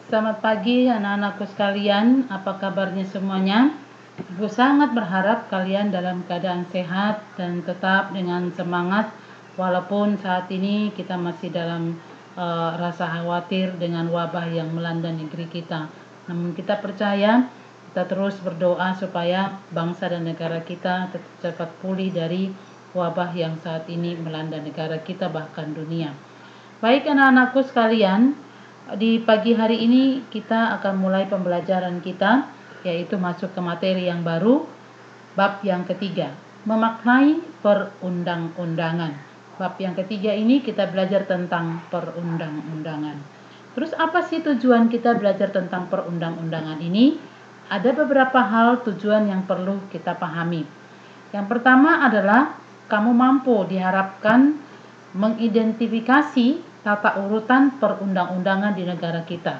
Selamat pagi anak-anakku sekalian, apa kabarnya semuanya? Ibu sangat berharap kalian dalam keadaan sehat dan tetap dengan semangat walaupun saat ini kita masih dalam rasa khawatir dengan wabah yang melanda negeri kita. Namun kita percaya, kita terus berdoa supaya bangsa dan negara kita cepat pulih dari wabah yang saat ini melanda negara kita bahkan dunia. Baik anak-anakku sekalian, di pagi hari ini kita akan mulai pembelajaran kita, yaitu masuk ke materi yang baru, bab yang ketiga, memaknai perundang-undangan. Bab yang ketiga ini kita belajar tentang perundang-undangan. Terus apa sih tujuan kita belajar tentang perundang-undangan ini? Ada beberapa hal tujuan yang perlu kita pahami. Yang pertama adalah kamu mampu diharapkan mengidentifikasi tata urutan perundang-undangan di negara kita.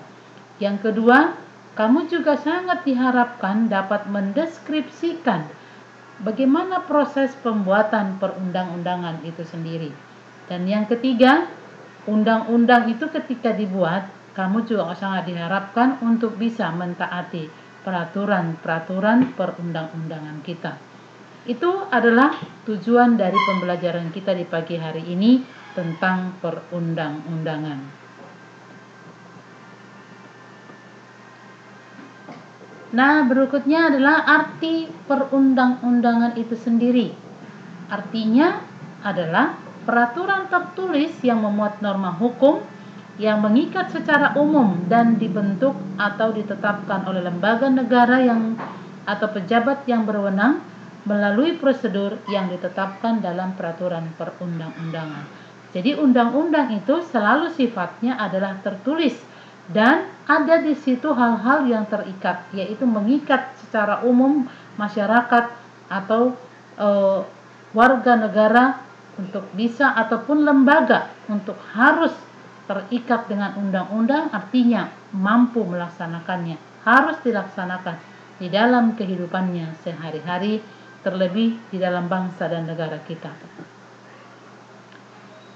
Yang kedua, kamu juga sangat diharapkan dapat mendeskripsikan bagaimana proses pembuatan perundang-undangan itu sendiri. Dan yang ketiga, undang-undang itu ketika dibuat, kamu juga sangat diharapkan untuk bisa mentaati peraturan-peraturan perundang-undangan kita. Itu adalah tujuan dari pembelajaran kita di pagi hari ini tentang perundang-undangan. Nah, berikutnya adalah arti perundang-undangan itu sendiri. Artinya adalah peraturan tertulis yang memuat norma hukum yang mengikat secara umum dan dibentuk atau ditetapkan oleh lembaga negara yang atau pejabat yang berwenang melalui prosedur yang ditetapkan dalam peraturan perundang-undangan. Jadi undang-undang itu selalu sifatnya adalah tertulis dan ada di situ hal-hal yang terikat, yaitu mengikat secara umum masyarakat atau warga negara untuk bisa ataupun lembaga untuk harus terikat dengan undang-undang, artinya mampu melaksanakannya, harus dilaksanakan di dalam kehidupannya sehari-hari, terlebih di dalam bangsa dan negara kita.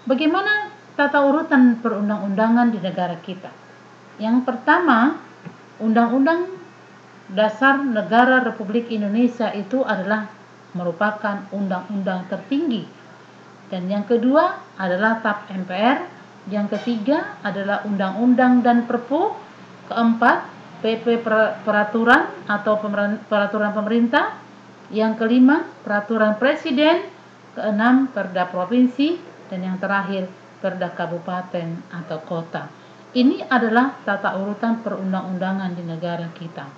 Bagaimana tata urutan perundang-undangan di negara kita? Yang pertama, Undang-Undang Dasar Negara Republik Indonesia itu adalah merupakan undang-undang tertinggi. Dan yang kedua adalah TAP MPR, yang ketiga adalah Undang-Undang dan Perpu, keempat PP Peraturan atau Peraturan Pemerintah, yang kelima Peraturan Presiden, keenam Perda Provinsi, dan yang terakhir Perda Kabupaten atau Kota. Ini adalah tata urutan perundang-undangan di negara kita.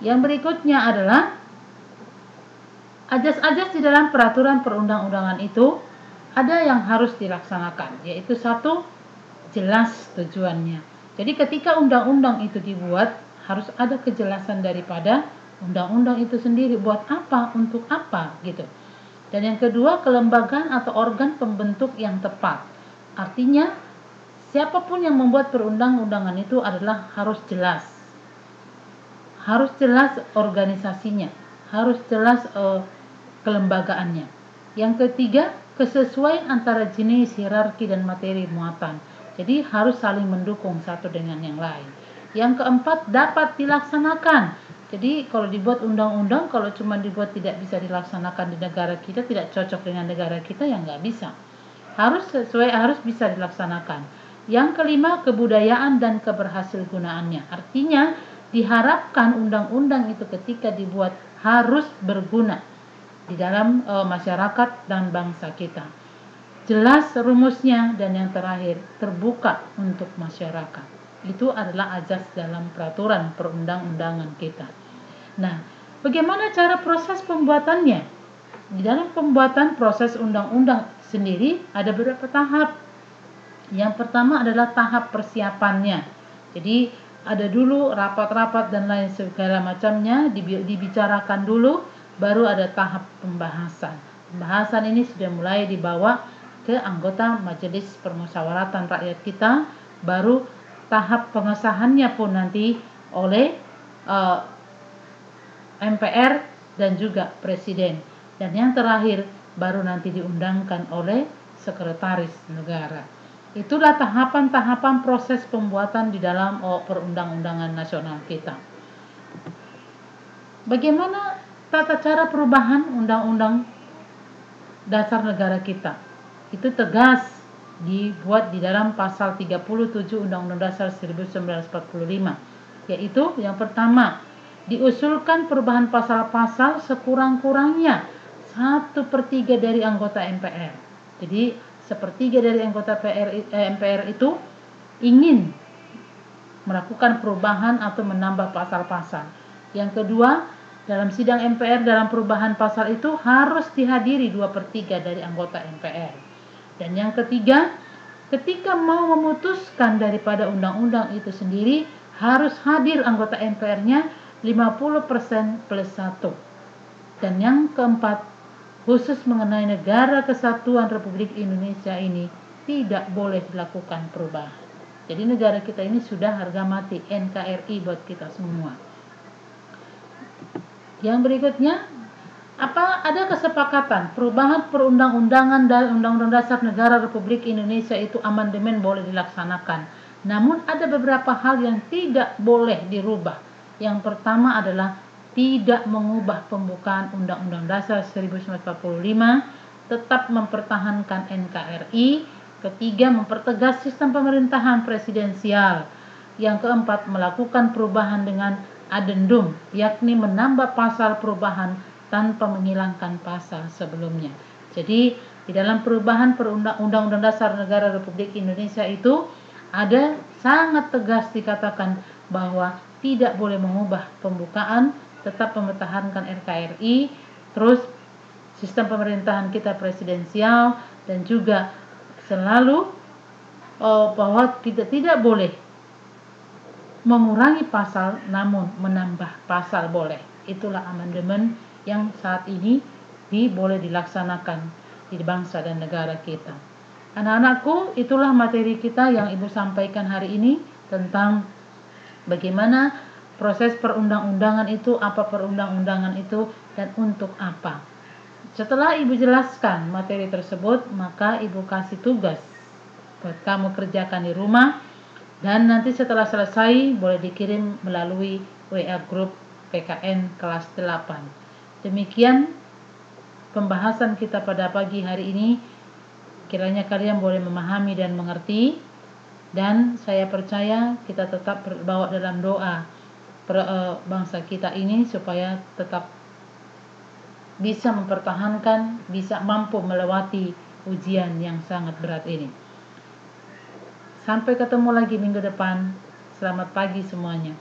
Yang berikutnya adalah ajas-ajas di dalam peraturan perundang-undangan itu ada yang harus dilaksanakan, yaitu satu, jelas tujuannya. Jadi ketika undang-undang itu dibuat, harus ada kejelasan daripada undang-undang itu sendiri, buat apa, untuk apa gitu. Dan yang kedua, kelembagaan atau organ pembentuk yang tepat. Artinya, siapapun yang membuat perundang-undangan itu adalah harus jelas. Harus jelas organisasinya, harus jelas kelembagaannya. Yang ketiga, kesesuaian antara jenis, hierarki, dan materi muatan. Jadi harus saling mendukung satu dengan yang lain. Yang keempat, dapat dilaksanakan. Jadi kalau dibuat undang-undang, kalau cuma dibuat tidak bisa dilaksanakan di negara kita, tidak cocok dengan negara kita, ya nggak bisa. Harus sesuai, harus bisa dilaksanakan. Yang kelima, kebudayaan dan keberhasilgunaannya. Artinya diharapkan undang-undang itu ketika dibuat harus berguna di dalam masyarakat dan bangsa kita. Jelas rumusnya, dan yang terakhir terbuka untuk masyarakat. Itu adalah ajas dalam peraturan perundang-undangan kita. Nah, bagaimana cara proses pembuatannya? Di dalam pembuatan proses undang-undang sendiri ada beberapa tahap. Yang pertama adalah tahap persiapannya. Jadi ada dulu rapat-rapat dan lain segala macamnya dibicarakan dulu, baru ada tahap pembahasan. Pembahasan ini sudah mulai dibawa ke anggota Majelis Permusyawaratan Rakyat kita, baru tahap pengesahannya pun nanti oleh MPR dan juga Presiden. Dan yang terakhir baru nanti diundangkan oleh Sekretaris Negara. Itulah tahapan-tahapan proses pembuatan di dalam perundang-undangan nasional kita. Bagaimana tata cara perubahan undang-undang dasar negara kita? Itu tegas dibuat di dalam pasal 37 Undang-Undang Dasar 1945, yaitu yang pertama, diusulkan perubahan pasal-pasal sekurang-kurangnya 1/3 dari anggota MPR. Jadi sepertiga dari anggota MPR itu ingin melakukan perubahan atau menambah pasal-pasal. Yang kedua, dalam sidang MPR dalam perubahan pasal itu harus dihadiri 2/3 dari anggota MPR. Dan yang ketiga, ketika mau memutuskan daripada undang-undang itu sendiri, harus hadir anggota MPR-nya 50% plus 1. Dan yang keempat, khusus mengenai Negara Kesatuan Republik Indonesia ini tidak boleh dilakukan perubahan. Jadi negara kita ini sudah harga mati, NKRI buat kita semua. Yang berikutnya, ada kesepakatan perubahan perundang-undangan dan Undang-Undang Dasar Negara Republik Indonesia itu amandemen boleh dilaksanakan. Namun ada beberapa hal yang tidak boleh dirubah. Yang pertama adalah tidak mengubah pembukaan Undang-Undang Dasar 1945, tetap mempertahankan NKRI. Ketiga, mempertegas sistem pemerintahan presidensial. Yang keempat, melakukan perubahan dengan adendum, yakni menambah pasal perubahan tanpa menghilangkan pasal sebelumnya. Jadi di dalam perubahan Undang-Undang Dasar Negara Republik Indonesia itu ada sangat tegas dikatakan bahwa tidak boleh mengubah pembukaan, tetap mempertahankan NKRI, terus sistem pemerintahan kita presidensial, dan juga selalu bahwa tidak boleh mengurangi pasal namun menambah pasal boleh. Itulah amandemen yang saat ini boleh dilaksanakan di bangsa dan negara kita. Anak-anakku, itulah materi kita yang Ibu sampaikan hari ini tentang bagaimana proses perundang-undangan itu, apa perundang-undangan itu, dan untuk apa. Setelah Ibu jelaskan materi tersebut, maka Ibu kasih tugas buat kamu kerjakan di rumah, dan nanti setelah selesai boleh dikirim melalui WA Group PKN kelas 8. Demikian pembahasan kita pada pagi hari ini. Kiranya kalian boleh memahami dan mengerti, dan saya percaya kita tetap berbawa dalam doa bangsa kita ini supaya tetap bisa mempertahankan, bisa mampu melewati ujian yang sangat berat ini. Sampai ketemu lagi minggu depan. Selamat pagi semuanya.